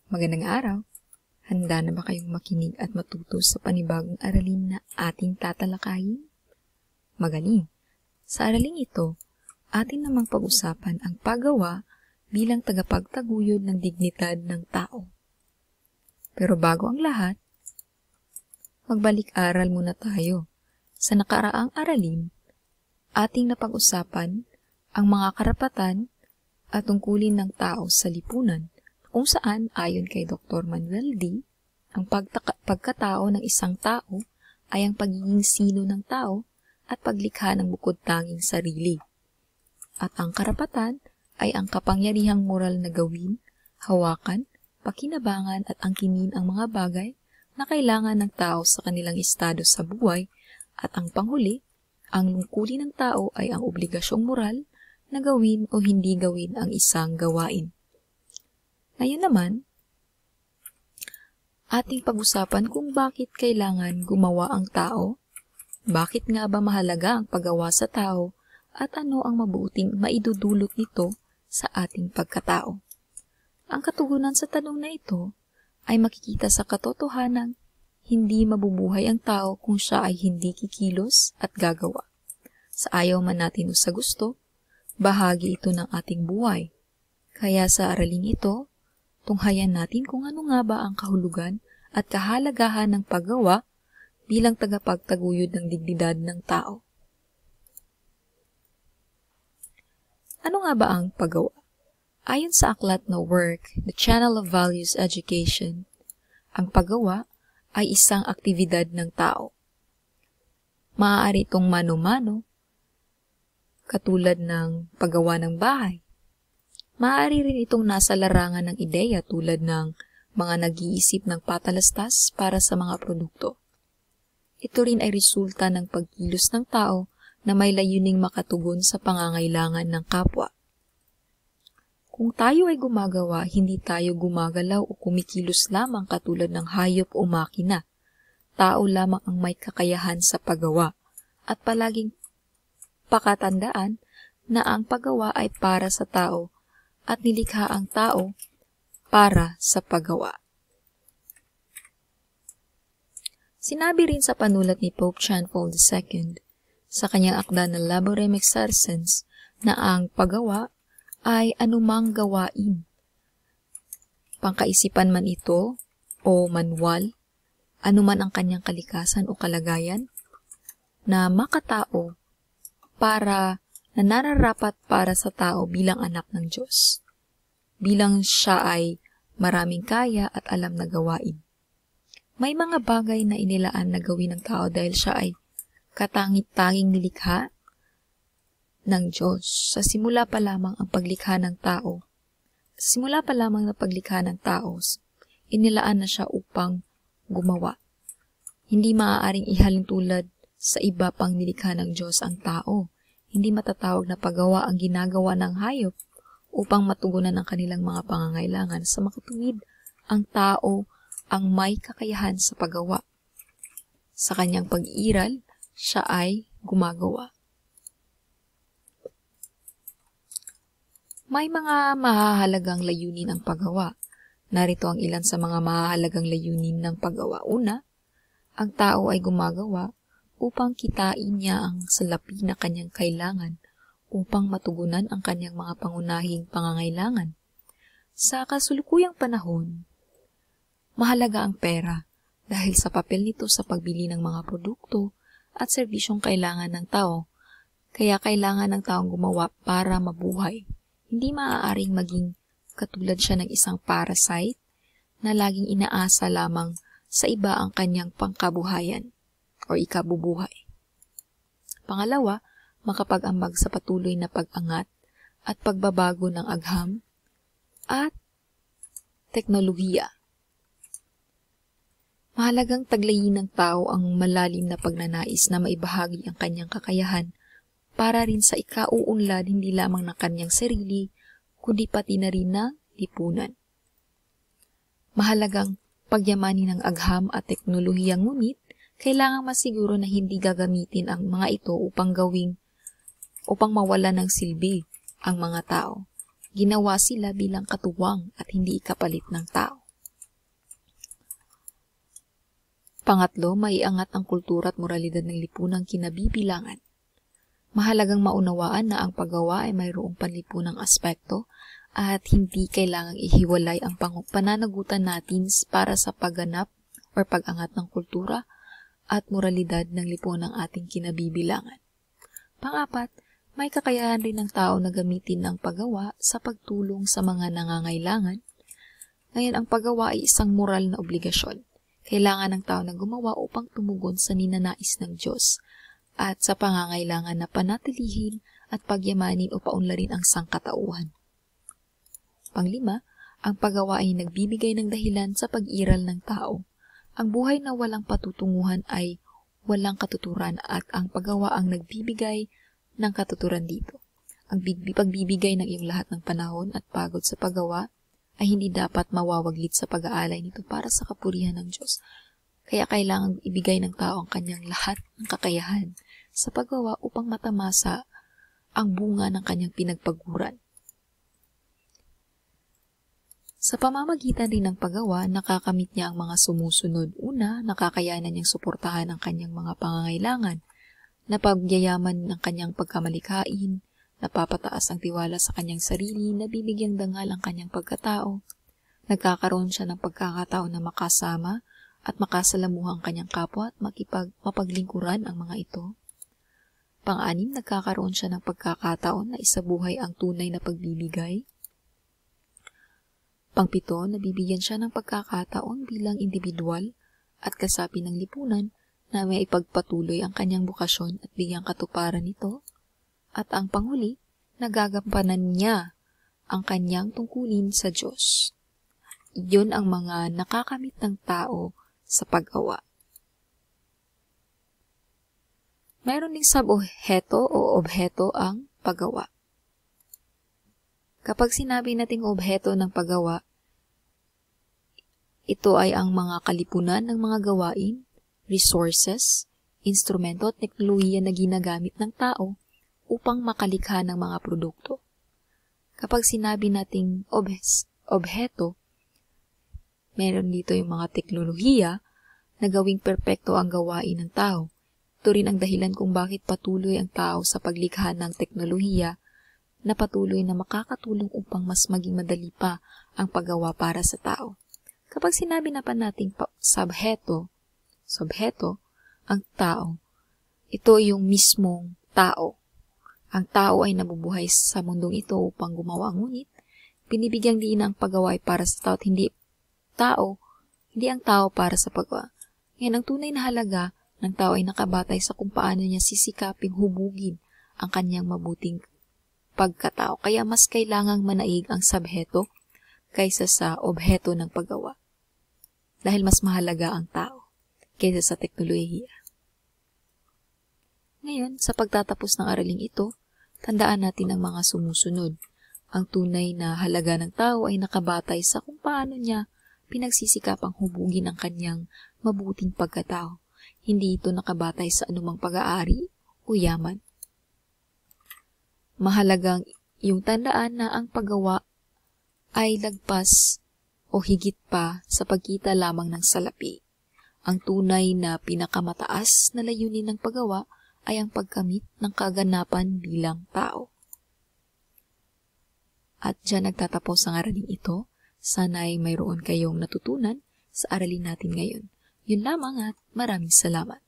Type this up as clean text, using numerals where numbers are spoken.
Magandang araw! Handa na ba kayong makinig at matuto sa panibagong aralin na ating tatalakayin? Magaling! Sa araling ito, atin namang pag-usapan ang paggawa bilang tagapagtaguyod ng dignidad ng tao. Pero bago ang lahat, magbalik-aral muna tayo. Sa nakaraang aralin, ating napag-usapan ang mga karapatan at tungkulin ng tao sa lipunan, kung saan, ayon kay Dr. Manuel D., ang pagkatao ng isang tao ay ang pagiging sino ng tao at paglikha ng bukod-tanging sarili. At ang karapatan ay ang kapangyarihang moral na gawin, hawakan, pakinabangan at angkinin ang mga bagay na kailangan ng tao sa kanilang estado sa buhay, at ang panghuli, ang tungkulin ng tao ay ang obligasyong moral na gawin o hindi gawin ang isang gawain. Ngayon naman, ating pag-usapan kung bakit kailangan gumawa ang tao, bakit nga ba mahalaga ang paggawa sa tao, at ano ang mabuting maidudulot nito sa ating pagkatao. Ang katugunan sa tanong na ito ay makikita sa katotohanang hindi mabubuhay ang tao kung siya ay hindi kikilos at gagawa. Sa ayaw man natin o sa gusto, bahagi ito ng ating buhay. Kaya sa araling ito, tunghayan natin kung ano nga ba ang kahulugan at kahalagahan ng paggawa bilang tagapagtaguyod ng dignidad ng tao. Ano nga ba ang paggawa? Ayon sa aklat na work, The Channel of Values Education, ang paggawa ay isang aktibidad ng tao. Maaari itong mano-mano, katulad ng paggawa ng bahay. Maaari rin itong nasa larangan ng ideya tulad ng mga nag-iisip ng patalastas para sa mga produkto. Ito rin ay resulta ng pagkilos ng tao na may layuning makatugon sa pangangailangan ng kapwa. Kung tayo ay gumagawa, hindi tayo gumagalaw o kumikilos lamang katulad ng hayop o makina. Tao lamang ang may kakayahan sa paggawa, at palaging pakatandaan na ang paggawa ay para sa tao at nilikha ang tao para sa paggawa. Sinabi rin sa panulat ni Pope John Paul II sa kanyang akda na Laborem Exercens na ang paggawa ay anumang gawain. Pangkaisipan man ito o manual, anuman ang kanyang kalikasan o kalagayan, na makatao para na nararapat para sa tao bilang anak ng Diyos, bilang siya ay maraming kaya at alam na gawain. May mga bagay na inilaan na gawin ng tao dahil siya ay katangit-tanging nilikha ng Diyos. Sa simula pa lamang ang paglikha ng tao, inilaan na siya upang gumawa. Hindi maaaring ihalin tulad sa iba pang nilikha ng Diyos ang tao. Hindi matatawag na paggawa ang ginagawa ng hayop upang matugunan ang kanilang mga pangangailangan. Sa makatuwid, ang tao ang may kakayahan sa paggawa. Sa kanyang pag-iiral, siya ay gumagawa. May mga mahahalagang layunin ang paggawa. Narito ang ilan sa mga mahahalagang layunin ng paggawa. Una, ang tao ay gumagawa upang kitain niya ang salapi na kanyang kailangan upang matugunan ang kanyang mga pangunahing pangangailangan. Sa kasulukuyang panahon, mahalaga ang pera dahil sa papel nito sa pagbili ng mga produkto at serbisyong kailangan ng tao, kaya kailangan ng taong gumawa para mabuhay. Hindi maaaring maging katulad siya ng isang parasite na laging inaasa lamang sa iba ang kanyang pangkabuhayan o ikabubuhay. Pangalawa, makapag-ambag sa patuloy na pag-angat at pagbabago ng agham at teknolohiya. Mahalagang taglayin ng tao ang malalim na pagnanais na maibahagi ang kanyang kakayahan para rin sa ikauunlad hindi lamang ng kanyang sarili, kundi pati na rin ng lipunan. Mahalagang pagyamanin ng agham at teknolohiya, ngunit kailangang masiguro na hindi gagamitin ang mga ito upang mawala ng silbi ang mga tao. Ginawa sila bilang katuwang at hindi ikapalit ng tao. Pangatlo, maiangat ang kultura at moralidad ng lipunang kinabibilangan. Mahalagang maunawaan na ang paggawa ay mayroong panlipunang aspekto at hindi kailangang ihiwalay ang pananagutan natin para sa pagganap o pag-angat ng kultura at moralidad ng lipunang ating kinabibilangan. Pang-apat, may kakayahan rin ng tao na gamitin ang paggawa sa pagtulong sa mga nangangailangan. Ngayon, ang paggawa ay isang moral na obligasyon. Kailangan ng tao na gumawa upang tumugon sa ninanais ng Diyos at sa pangangailangan na panatilihin at pagyamanin o paunlarin ang sangkatauhan. Panglima, ang paggawa ay nagbibigay ng dahilan sa pag-iral ng tao. Ang buhay na walang patutunguhan ay walang katuturan at ang paggawa ang nagbibigay ng katuturan dito. Ang pagbibigay ng iyong lahat ng panahon at pagod sa paggawa ay hindi dapat mawawaglit sa pag-aalay nito para sa kapurihan ng Diyos. Kaya kailangang ibigay ng tao ang kanyang lahat ng kakayahan sa paggawa upang matamasa ang bunga ng kanyang pinagpaguran. Sa pamamagitan rin ng paggawa, nakakamit niya ang mga sumusunod. Una, nakakayanan niyang suportahan ang kanyang mga pangangailangan, napagyayaman ng kanyang pagkamalikhain, napapataas ang tiwala sa kanyang sarili, nabibigyang dangal ang kanyang pagkatao, nagkakaroon siya ng pagkakataon na makasama at makasalamuha ang kanyang kapwa at mapaglingkuran ang mga ito. Pang-anim, nagkakaroon siya ng pagkakataon na isabuhay ang tunay na pagbibigay. Pang-pito, nabibigyan siya ng pagkakataon bilang individual at kasapi ng lipunan na may ipagpatuloy ang kanyang bukasyon at bigyang katuparan nito. At ang panghuli, nagagampanan niya ang kanyang tungkulin sa Diyos. Iyon ang mga nakakamit ng tao sa paggawa. Mayroon ding sub-obheto o obheto ang paggawa. Kapag sinabi nating obheto ng paggawa, ito ay ang mga kalipunan ng mga gawain, resources, instrumento at teknolohiya na ginagamit ng tao upang makalikha ng mga produkto. Kapag sinabi nating obheto, meron dito yung mga teknolohiya na gawing perpekto ang gawain ng tao. Ito rin ang dahilan kung bakit patuloy ang tao sa paglikha ng teknolohiya na patuloy na makakatulong upang mas maging madali pa ang paggawa para sa tao. Kapag sinabi na pa nating subheto, ang tao, ito yung mismong tao. Ang tao ay nabubuhay sa mundong ito upang gumawa, ngunit binibigyang diin ang paggawa ay para sa tao at hindi ang tao para sa paggawa. Ngayon, ang tunay na halaga ng tao ay nakabatay sa kung paano niya sisikaping hubugin ang kanyang mabuting pagkatao. Kaya mas kailangang manaig ang subheto kaysa sa obheto ng paggawa. Dahil mas mahalaga ang tao kaysa sa teknolohiya. Ngayon, sa pagtatapos ng araling ito, tandaan natin ang mga sumusunod. Ang tunay na halaga ng tao ay nakabatay sa kung paano niya pinagsisikapang hubugin ang kanyang mabuting pagkatao. Hindi ito nakabatay sa anumang pag-aari o yaman. Mahalagang iyong tandaan na ang paggawa ay lagpas o higit pa sa pagkita lamang ng salapi. Ang tunay na pinakamataas na layunin ng paggawa ay ang pagkamit ng kaganapan bilang tao. At dyan nagtatapos ang araling ito. Sana ay mayroon kayong natutunan sa aralin natin ngayon. Yun lamang at maraming salamat.